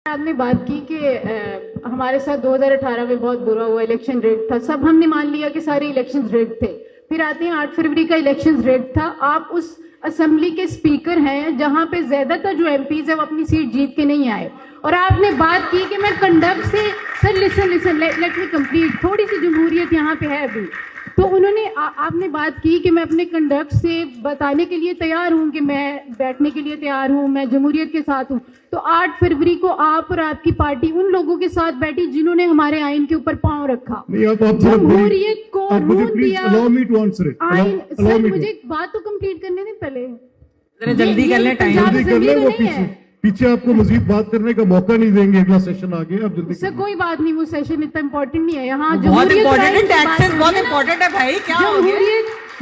आपने बात की कि हमारे साथ 2018 में बहुत बुरा हुआ, इलेक्शन रेड था, सब हमने मान लिया कि सारे इलेक्शन रेड थे। फिर आते हैं 8 फरवरी का इलेक्शन रेड था। आप उस असेंबली के स्पीकर हैं जहां पे ज्यादातर जो एमपीज है वो अपनी सीट जीत के नहीं आए, और आपने बात की कि मैं कंडक्ट से, sir listen let me complete, थोड़ी सी जमहूरियत यहाँ पे है अभी। तो उन्होंने आपने बात की कि मैं अपने कंडक्ट से बताने के लिए तैयार हूं कि मैं बैठने के लिए तैयार हूं, मैं जमहूरियत के साथ हूं। तो 8 फरवरी को आप और आपकी पार्टी उन लोगों के साथ बैठी जिन्होंने हमारे आइन के ऊपर पांव रखा, जमहूरियत को रूल दिया। आइन, सर मुझे बात तो कंप्लीट करने दें पहले, जल्दी कर लें, टाइम जल्दी कर लें। वो पीछे आपको मजीद बात करने का मौका नहीं देंगे, अगला सेशन आ गया, अब जल्दी सर कोई बात नहीं, वो सेशन इतना इम्पोर्टेंट नहीं है। यहाँ बहुत इम्पोर्टेंट है, टैक्सेस बहुत इम्पोर्टेंट है भाई, क्या हो गया?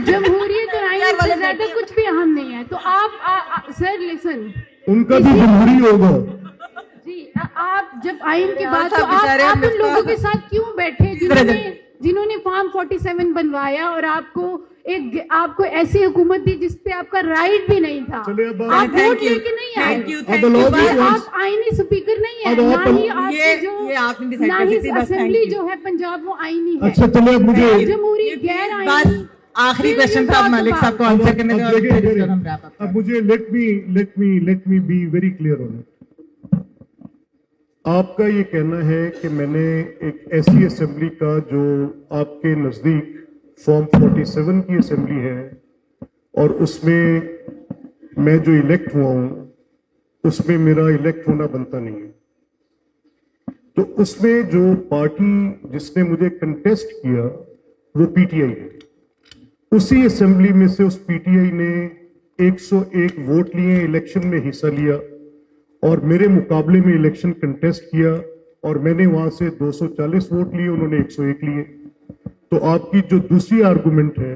जमहूरियत और आइन से ज्यादा कुछ भी अहम नहीं है। तो आप सर लिसन, उनका भी जमहूरी होगा जी। आप जब आइन की बात, तो आप उन लोगों के साथ क्यों बैठे जिन्होंने फॉर्म 47 बनवाया और आपको ऐसी हुकूमत दी जिसपे आपका राइट भी नहीं था। आप वोट लेके नहीं आए, आप आईनी स्पीकर नहीं है, ना ही आपके ना ही असेंबली जो है पंजाब वो आईनी है। अच्छा चलिए, मुझे जमहूरी गैर आईनी। आखिरी क्वेश्चन था मालिक साहब को आंसर करने का। अब मुझे let me be very clear on it. आपका ये कहना है कि मैंने एक ऐसी असेंबली का जो आपके नजदीक फॉर्म 47 की असेंबली है और उसमें मैं जो इलेक्ट हुआ हूं, उसमें मेरा इलेक्ट होना बनता नहीं है, तो उसमें जो पार्टी जिसने मुझे कंटेस्ट किया वो पीटीआई है। उसी असेंबली में से उस पीटीआई ने 101 वोट लिए, इलेक्शन में हिस्सा लिया और मेरे मुकाबले में इलेक्शन कंटेस्ट किया और मैंने वहां से 240 वोट लिए, उन्होंने 101 लिए। तो आपकी जो दूसरी आर्गुमेंट है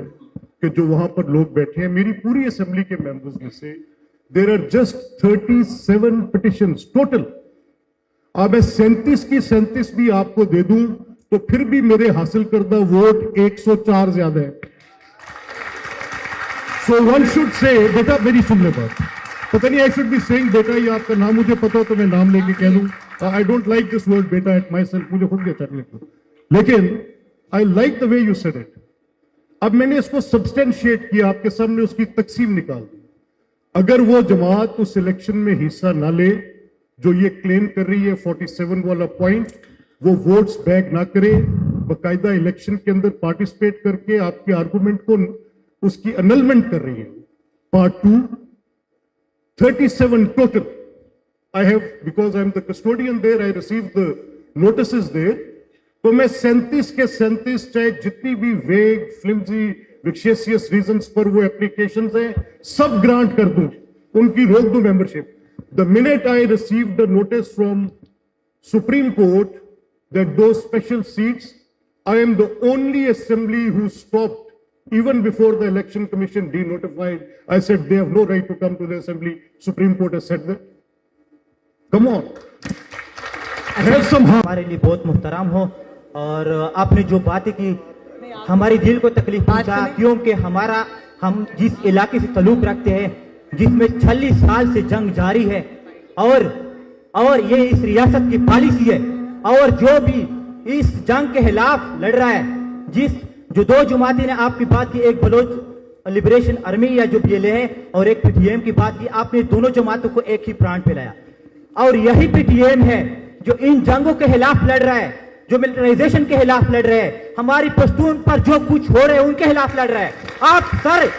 कि जो वहां पर लोग बैठे हैं, मेरी पूरी असेंबली के मेंबर्स में से there are just 37 petitions total. अब मैं 37 की 37 भी आपको दे दूं तो फिर भी मेरे हासिल करदा वोट 104 ज्यादा है। सो वन शुड से, बेटा मेरी सुन ले बात, पता नहीं आई शुड बी सेइंग बेटा, ये आपका नाम मुझे पता हो तो मैं नाम लेके कह दूं। I don't like this word बेटा एट माई सेल्फ, मुझे खुद भी अच्छा नहीं लगता, लेकिन I like the way you said it. अब मैंने इसको सब्सटेंशिएट किया, आपके सामने उसकी तकसीम निकाल दी। अगर वो जमात उस इलेक्शन में हिस्सा ना ले जो ये क्लेम कर रही है 47 वाला पॉइंट, वो वोट्स बैक ना करे, बाकायदा इलेक्शन के अंदर पार्टिसिपेट करके आपके आर्गुमेंट को उसकी अनलमेंट कर रही है। Part 2 37 total. I have, because I am the custodian there, I received the notices there. तो मैं 37 के 37 चाहे जितनी भी वेग फ्लिम्जी विक्सेशियस रीजंस पर वो एप्लीकेशंस हैं सब ग्रांट कर दूं, उनकी रोक दूं membership. The minute I received the notice from Supreme Court that those special seats, I am the only assembly who stopped. Even before the election commission denotified, I said they have no right to come to the assembly. Supreme Court has said that. Come on. Have some heart. हमारे लिए बहुत मुहतरम हो और आपने जो बातें की हमारी दिल को तकलीफ पहुंचा, क्योंकि हम जिस इलाके से ताल्लुक रखते हैं जिसमें 40 साल से जंग जारी है और ये इस रियासत की पॉलिसी है, और जो भी इस जंग के खिलाफ लड़ रहा है, जो दो जमातें ने आपकी बात की, एक बलोच लिबरेशन आर्मी या जो पीएलए है और एक पीटीएम की बात की, आपने दोनों जमातों को एक ही प्राण पिलाया। और यही पीटीएम है जो इन जंगों के खिलाफ लड़ रहा है, जो मिलिटराइजेशन के खिलाफ लड़ रहे हैं, हमारी पश्तून पर जो कुछ हो रहे हैं उनके खिलाफ लड़ रहा है। आप सर,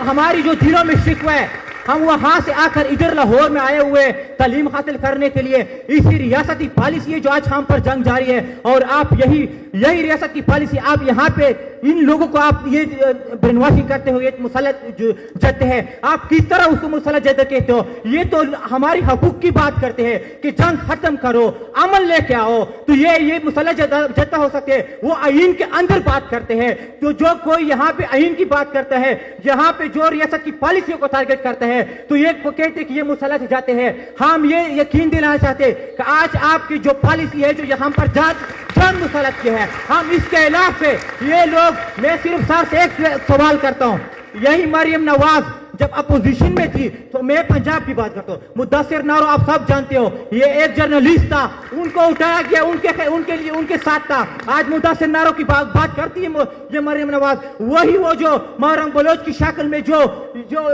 हमारी जो दिलों में शिकवा है, हम वहां से आकर इधर लाहौर में आए हुए तालीम हासिल करने के लिए, इसी रियासती पॉलिसी है जो आज हम पर जंग जारी है, और आप यही रियासत की पॉलिसी, आप यहाँ पे इन लोगों को आप ये ब्रेनवॉशिंग करते हो, ये मुसल्लह जद्द है, आप किस तरह उसको मुसल्लह जद्द कहते हो? ये तो हमारी हकूक की बात करते हैं कि जंग खत्म करो, अमल लेके आओ, तो ये मुसल्लह जद्द हो सकते हैं। वो आइन के अंदर बात करते हैं, तो जो कोई यहाँ पे आइन की बात करता है, यहाँ पे जो रियासत की पॉलिसियों को टारगेट करता है, तो ये कहते कि ये मुसल्लह से जाते हैं। हम ये यकीन दिलाना चाहते कि आज आपकी जो पॉलिसी है, जो यहाँ पर जंग मुसल्लत की है, हम इसके खिलाफ है। ये लोग, मैं सिर्फ सर से एक सवाल करता हूँ, यही मरियम नवाज जब अपोजिशन में थी तो मैं पंजाब की बात करता हूँ। मुद्दासिर नारो आप सब जानते हो, ये एक जर्नलिस्ट था, उनको उठाया गया, उनके लिए उनके साथ था। आज मुद्दासिर नारो की बात करती है ये मरियम नवाज, वही वो जो महरम बलोच की शक्ल में जो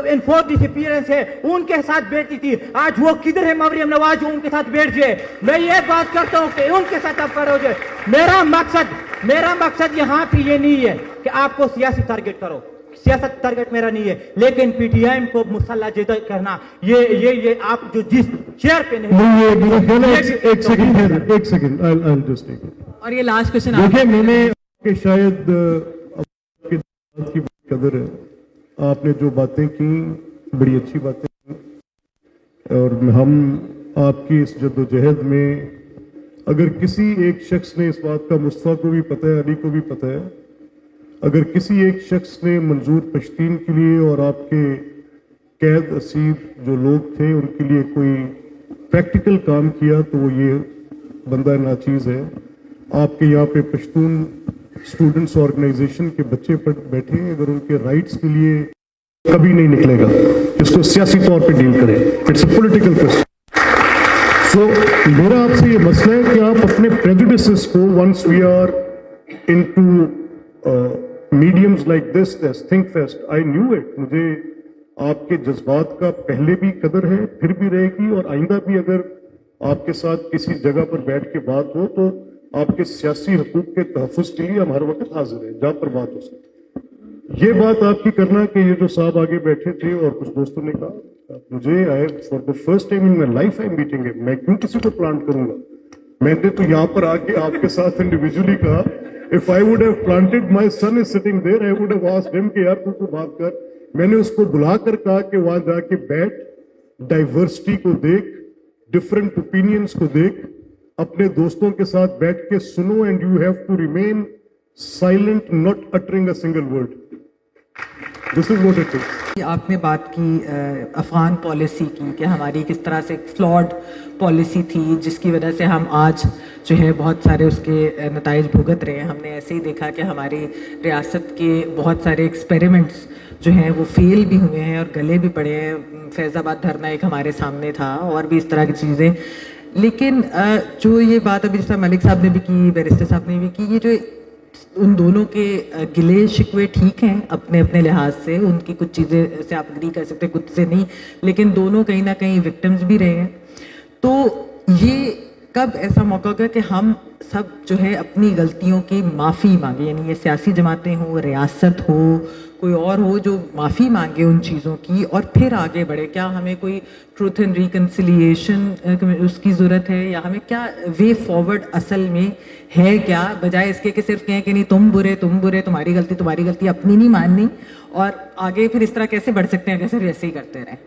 इन्फोर्स डिसअपीयरेंस है उनके साथ बैठती थी। आज वो किधर है मरियम नवाज जो उनके साथ बैठ जाए? मैं ये बात करता हूँ कि उनके साथ आप करोगे। मेरा मकसद यहाँ पे ये नहीं है कि आपको सियासी टारगेट करो, सियासत टारगेट मेरा नहीं है, लेकिन पीटीआई को मुसल्ला जद करना ये आप जो जिस चेयर पे नहीं, ये मेरा ख्याल है एक second I'll just take it। और ये लास्ट क्वेश्चन देखिए, मैंने कि शायद आपकी बात की कदर है, आपने जो बातें की बड़ी अच्छी बातें की, और हम आपकी इस जद्दोजहद में अगर किसी एक शख्स ने इस बात का, मुस्तफा को भी पता है, अली को भी पता है, अगर किसी एक शख्स ने मंजूर पश्तीन के लिए और आपके कैद असीर जो लोग थे उनके लिए कोई प्रैक्टिकल काम किया तो वो ये बंदा नाचीज है। आपके यहाँ पे पश्तून स्टूडेंट्स ऑर्गेनाइजेशन के बच्चे बैठे हैं, अगर उनके राइट्स के लिए कभी नहीं निकलेगा, इसको सियासी तौर पे डील करें, इट्स अ पॉलिटिकल क्वेश्चन। सो मेरा आपसे ये मसला है कि आप अपने प्रेजुडिसेस को, once we are into mediums like this think fest, I knew it, मुझे आपके जज्बात का पहले भी कदर है, फिर भी रहेगी, और आइंदा भी अगर आपके साथ किसी जगह पर बैठ के बात हो तो आपके सियासी हकूक के तहफ़्फ़ुज़ के लिए हम हर वक्त हाजिर हैं जहां पर बात हो सकती। ये बात आपकी करना कि ये जो साहब आगे बैठे थे और कुछ दोस्तों ने कहा, मुझे for the first time in my life I am meeting him, मैं क्यों किसी को प्लांट करूंगा? मैंने तो यहाँ पर आके आपके साथ इंडिविजुअली कहा, if I would have planted, my son is sitting there, I would have asked him कि यार तू बात कर। मैंने उसको बुलाकर कहा कि वहां जाके बैठ, डाइवर्सिटी को देख, डिफरेंट ओपिनियंस को देख, अपने दोस्तों के साथ बैठ के सुनो, and you have to remain silent, not uttering a single word. This is what it is. आपने बात की अफगान पॉलिसी की कि हमारी किस तरह से फ्लॉड पॉलिसी थी जिसकी वजह से हम आज जो है बहुत सारे उसके नताइज भुगत रहे हैं। हमने ऐसे ही देखा कि हमारी रियासत के बहुत सारे एक्सपेरिमेंट्स जो हैं वो फेल भी हुए हैं और गले भी पड़े हैं। फैज़ाबाद धरना एक हमारे सामने था, और भी इस तरह की चीज़ें। लेकिन जो ये बात अभी जिस मलिक साहब ने भी की, बैरिस्टर साहब ने भी की, ये जो उन दोनों के गिले शिकवे ठीक हैं अपने अपने लिहाज से, उनकी कुछ चीज़ें से आप एग्री कर सकते हैं, कुछ से नहीं, लेकिन दोनों कहीं ना कहीं विक्टिम्स भी रहे हैं। तो ये कब ऐसा मौका होगा कि हम सब जो है अपनी गलतियों की माफ़ी मांगे, यानी ये सियासी जमातें हो, रियासत हो, कोई और हो, जो माफ़ी मांगे उन चीज़ों की और फिर आगे बढ़े? क्या हमें कोई ट्रूथ एंड रिकन्सिलिएशन उसकी ज़रूरत है, या हमें क्या वे फॉरवर्ड असल में है क्या, बजाय इसके कि सिर्फ कहें कि नहीं तुम बुरे, तुम्हारी गलती, अपनी नहीं माननी, और आगे फिर इस तरह कैसे बढ़ सकते हैं अगर सिर्फ ऐसे ही करते रहें?